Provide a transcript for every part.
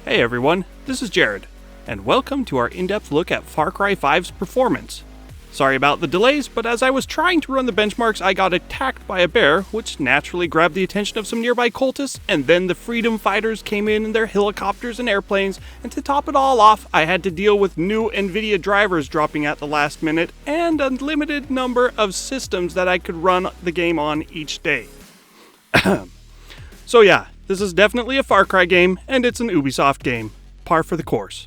Hey everyone, this is Jared, and welcome to our in-depth look at Far Cry 5's performance. Sorry about the delays, but as I was trying to run the benchmarks, I got attacked by a bear, which naturally grabbed the attention of some nearby cultists, and then the freedom fighters came in their helicopters and airplanes, and to top it all off, I had to deal with new NVIDIA drivers dropping at the last minute, and a limited number of systems that I could run the game on each day. So yeah, this is definitely a Far Cry game, and it's an Ubisoft game. Par for the course.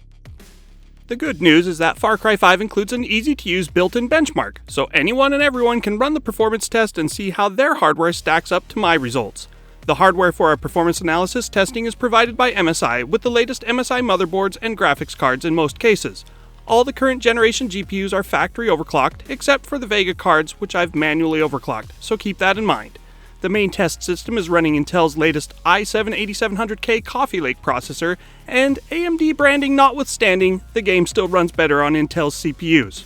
The good news is that Far Cry 5 includes an easy-to-use built-in benchmark, so anyone and everyone can run the performance test and see how their hardware stacks up to my results. The hardware for our performance analysis testing is provided by MSI, with the latest MSI motherboards and graphics cards in most cases. All the current generation GPUs are factory overclocked, except for the Vega cards, which I've manually overclocked, so keep that in mind. The main test system is running Intel's latest i7-8700K Coffee Lake processor, and AMD branding notwithstanding, the game still runs better on Intel's CPUs.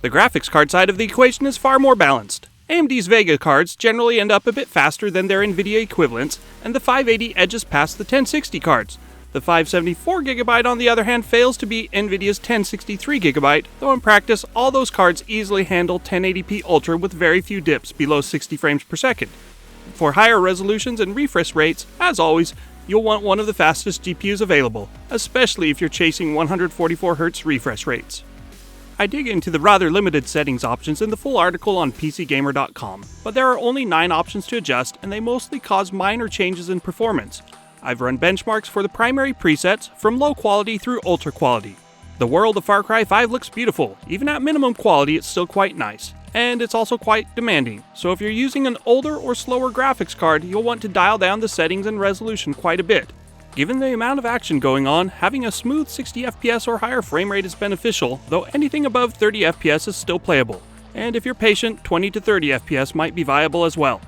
The graphics card side of the equation is far more balanced. AMD's Vega cards generally end up a bit faster than their NVIDIA equivalents, and the 580 edges past the 1060 cards. The 574GB on the other hand fails to beat NVIDIA's 1063GB, though in practice all those cards easily handle 1080p Ultra with very few dips below 60 frames per second. For higher resolutions and refresh rates, as always, you'll want one of the fastest GPUs available, especially if you're chasing 144Hz refresh rates. I dig into the rather limited settings options in the full article on PCGamer.com, but there are only 9 options to adjust and they mostly cause minor changes in performance. I've run benchmarks for the primary presets from low quality through ultra quality. The world of Far Cry 5 looks beautiful, even at minimum quality it's still quite nice. And it's also quite demanding, so if you're using an older or slower graphics card, you'll want to dial down the settings and resolution quite a bit. Given the amount of action going on, having a smooth 60 FPS or higher frame rate is beneficial, though anything above 30 FPS is still playable. And if you're patient, 20 to 30 FPS might be viable as well.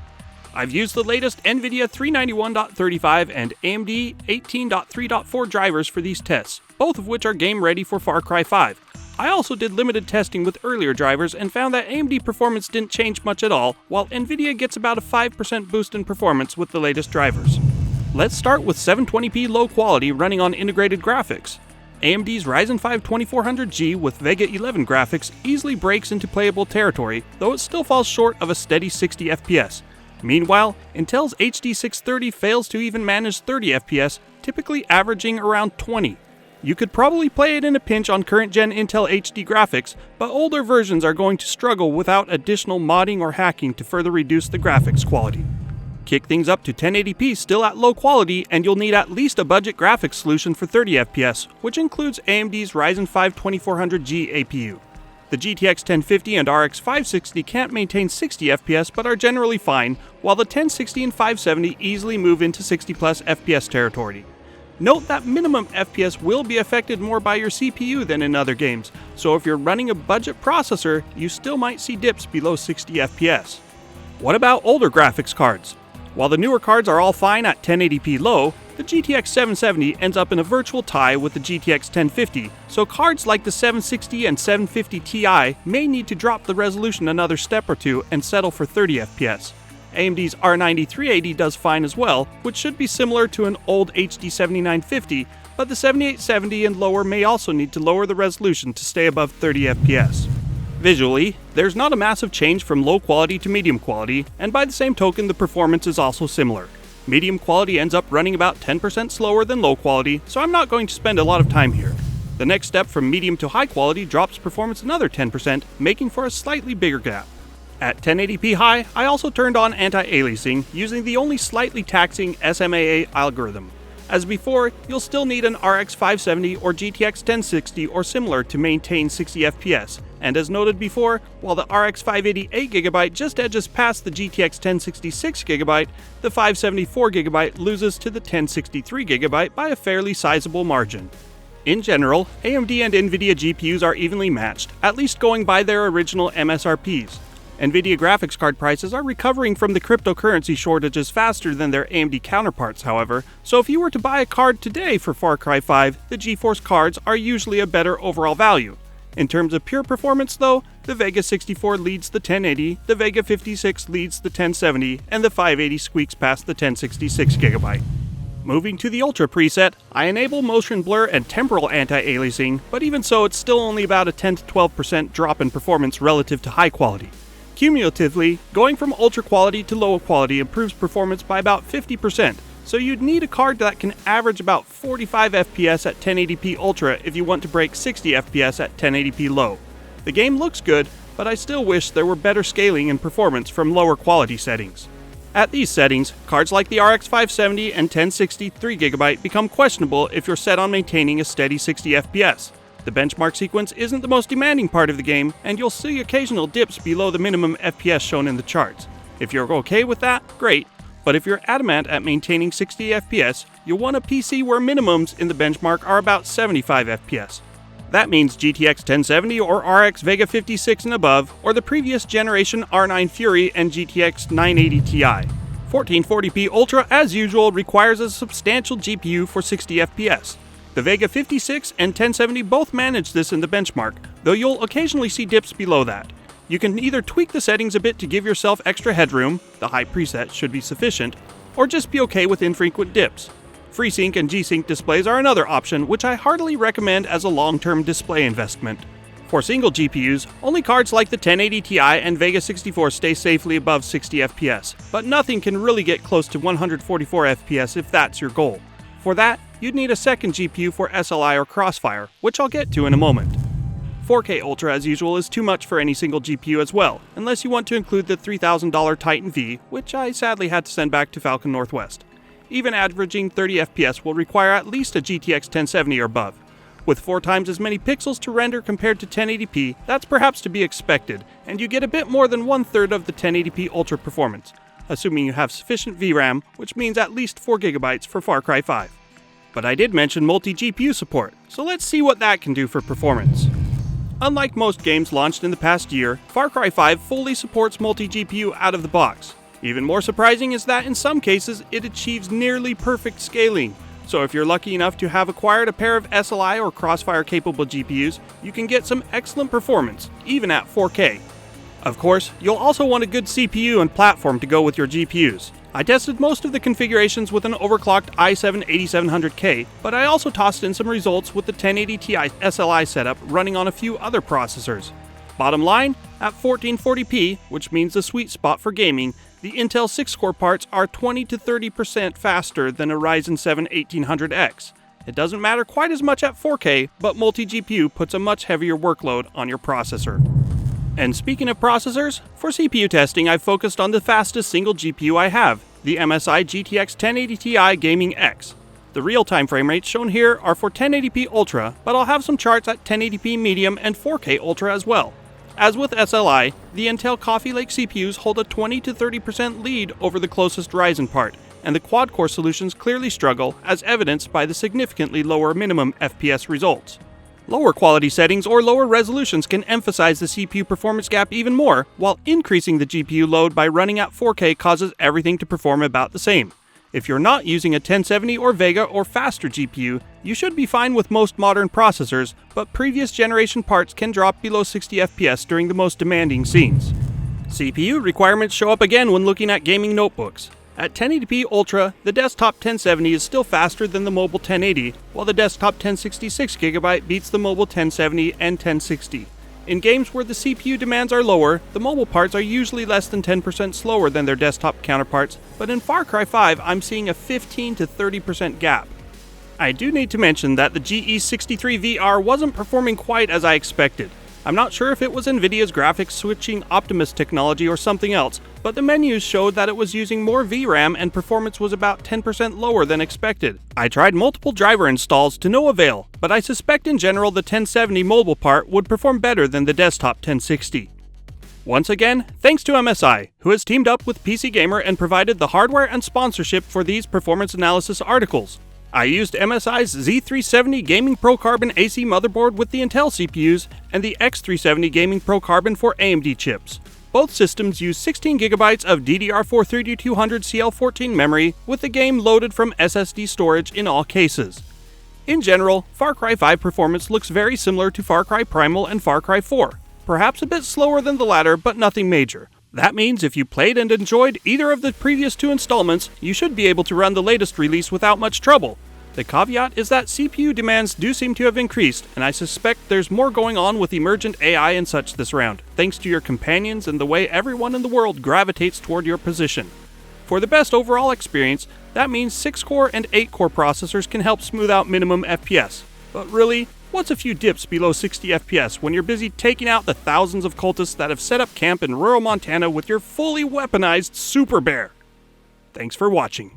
I've used the latest NVIDIA 391.35 and AMD 18.3.4 drivers for these tests, both of which are game ready for Far Cry 5. I also did limited testing with earlier drivers and found that AMD performance didn't change much at all, while NVIDIA gets about a 5% boost in performance with the latest drivers. Let's start with 720p low quality running on integrated graphics. AMD's Ryzen 5 2400G with Vega 11 graphics easily breaks into playable territory, though it still falls short of a steady 60 FPS. Meanwhile, Intel's HD 630 fails to even manage 30 FPS, typically averaging around 20. You could probably play it in a pinch on current-gen Intel HD graphics, but older versions are going to struggle without additional modding or hacking to further reduce the graphics quality. Kick things up to 1080p still at low quality, and you'll need at least a budget graphics solution for 30 FPS, which includes AMD's Ryzen 5 2400G APU. The GTX 1050 and RX 560 can't maintain 60 FPS but are generally fine, while the 1060 and 570 easily move into 60+ FPS territory. Note that minimum FPS will be affected more by your CPU than in other games, so if you're running a budget processor, you still might see dips below 60 FPS. What about older graphics cards? While the newer cards are all fine at 1080p low, the GTX 770 ends up in a virtual tie with the GTX 1050, so cards like the 760 and 750 Ti may need to drop the resolution another step or two and settle for 30 FPS. AMD's R90 380 does fine as well, which should be similar to an old HD 7950, but the 7870 and lower may also need to lower the resolution to stay above 30 FPS. Visually, there's not a massive change from low quality to medium quality, and by the same token the performance is also similar. Medium quality ends up running about 10% slower than low quality, so I'm not going to spend a lot of time here. The next step from medium to high quality drops performance another 10%, making for a slightly bigger gap. At 1080p high, I also turned on anti-aliasing using the only slightly taxing SMAA algorithm. As before, you'll still need an RX 570 or GTX 1060 or similar to maintain 60 FPS, and as noted before, while the RX 580 8GB just edges past the GTX 1066GB, the 574GB loses to the 1063GB by a fairly sizable margin. In general, AMD and NVIDIA GPUs are evenly matched, at least going by their original MSRPs. NVIDIA graphics card prices are recovering from the cryptocurrency shortages faster than their AMD counterparts, however, so if you were to buy a card today for Far Cry 5, the GeForce cards are usually a better overall value. In terms of pure performance though, the Vega 64 leads the 1080, the Vega 56 leads the 1070, and the 580 squeaks past the 1066GB. Moving to the Ultra preset, I enable motion blur and temporal anti-aliasing, but even so it's still only about a 10 to 12% drop in performance relative to high quality. Cumulatively, going from ultra quality to low quality improves performance by about 50%, so you'd need a card that can average about 45 FPS at 1080p Ultra if you want to break 60 FPS at 1080p low. The game looks good, but I still wish there were better scaling and performance from lower quality settings. At these settings, cards like the RX 570 and 1060 3GB become questionable if you're set on maintaining a steady 60 FPS. The benchmark sequence isn't the most demanding part of the game, and you'll see occasional dips below the minimum FPS shown in the charts. If you're okay with that, great, but if you're adamant at maintaining 60 FPS, you'll want a PC where minimums in the benchmark are about 75 FPS. That means GTX 1070 or RX Vega 56 and above, or the previous generation R9 Fury and GTX 980 Ti. 1440p Ultra, as usual, requires a substantial GPU for 60 FPS. The Vega 56 and 1070 both manage this in the benchmark, though you'll occasionally see dips below that. You can either tweak the settings a bit to give yourself extra headroom, the high preset should be sufficient, or just be okay with infrequent dips. FreeSync and G-Sync displays are another option, which I heartily recommend as a long-term display investment. For single GPUs, only cards like the 1080 Ti and Vega 64 stay safely above 60 FPS, but nothing can really get close to 144 FPS if that's your goal. For that, you'd need a second GPU for SLI or CrossFire, which I'll get to in a moment. 4K Ultra, as usual, is too much for any single GPU as well, unless you want to include the $3,000 Titan V, which I sadly had to send back to Falcon Northwest. Even averaging 30 FPS will require at least a GTX 1070 or above. With 4 times as many pixels to render compared to 1080p, that's perhaps to be expected, and you get a bit more than 1/3 of the 1080p Ultra performance, assuming you have sufficient VRAM, which means at least 4GB for Far Cry 5. But I did mention multi-GPU support, so let's see what that can do for performance. Unlike most games launched in the past year, Far Cry 5 fully supports multi-GPU out of the box. Even more surprising is that in some cases it achieves nearly perfect scaling. So if you're lucky enough to have acquired a pair of SLI or Crossfire capable GPUs, you can get some excellent performance, even at 4K. Of course, you'll also want a good CPU and platform to go with your GPUs. I tested most of the configurations with an overclocked i7-8700K, but I also tossed in some results with the 1080 Ti SLI setup running on a few other processors. Bottom line, at 1440p, which means the sweet spot for gaming, the Intel 6-core parts are 20 to 30% faster than a Ryzen 7 1800X. It doesn't matter quite as much at 4K, but multi-GPU puts a much heavier workload on your processor. And speaking of processors, for CPU testing I've focused on the fastest single GPU I have, the MSI GTX 1080 Ti Gaming X. The real-time frame rates shown here are for 1080p Ultra, but I'll have some charts at 1080p Medium and 4K Ultra as well. As with SLI, the Intel Coffee Lake CPUs hold a 20 to 30% lead over the closest Ryzen part, and the quad-core solutions clearly struggle, as evidenced by the significantly lower minimum FPS results. Lower quality settings or lower resolutions can emphasize the CPU performance gap even more, while increasing the GPU load by running at 4K causes everything to perform about the same. If you're not using a 1070 or Vega or faster GPU, you should be fine with most modern processors, but previous generation parts can drop below 60 FPS during the most demanding scenes. CPU requirements show up again when looking at gaming notebooks. At 1080p Ultra, the desktop 1070 is still faster than the mobile 1080, while the desktop 1066GB beats the mobile 1070 and 1060. In games where the CPU demands are lower, the mobile parts are usually less than 10% slower than their desktop counterparts, but in Far Cry 5 I'm seeing a 15 to 30% gap. I do need to mention that the GE63VR wasn't performing quite as I expected. I'm not sure if it was Nvidia's graphics switching Optimus technology or something else, but the menus showed that it was using more VRAM and performance was about 10% lower than expected. I tried multiple driver installs to no avail, but I suspect in general the 1070 mobile part would perform better than the desktop 1060. Once again, thanks to MSI, who has teamed up with PC Gamer and provided the hardware and sponsorship for these performance analysis articles. I used MSI's Z370 Gaming Pro Carbon AC motherboard with the Intel CPUs and the X370 Gaming Pro Carbon for AMD chips. Both systems use 16GB of DDR4 3200 CL14 memory with the game loaded from SSD storage in all cases. In general, Far Cry 5 performance looks very similar to Far Cry Primal and Far Cry 4. Perhaps a bit slower than the latter, but nothing major. That means if you played and enjoyed either of the previous 2 installments, you should be able to run the latest release without much trouble. The caveat is that CPU demands do seem to have increased, and I suspect there's more going on with emergent AI and such this round, thanks to your companions and the way everyone in the world gravitates toward your position. For the best overall experience, that means 6-core and 8-core processors can help smooth out minimum FPS. But really, what's a few dips below 60 FPS when you're busy taking out the thousands of cultists that have set up camp in rural Montana with your fully weaponized Super Bear? Thanks for watching.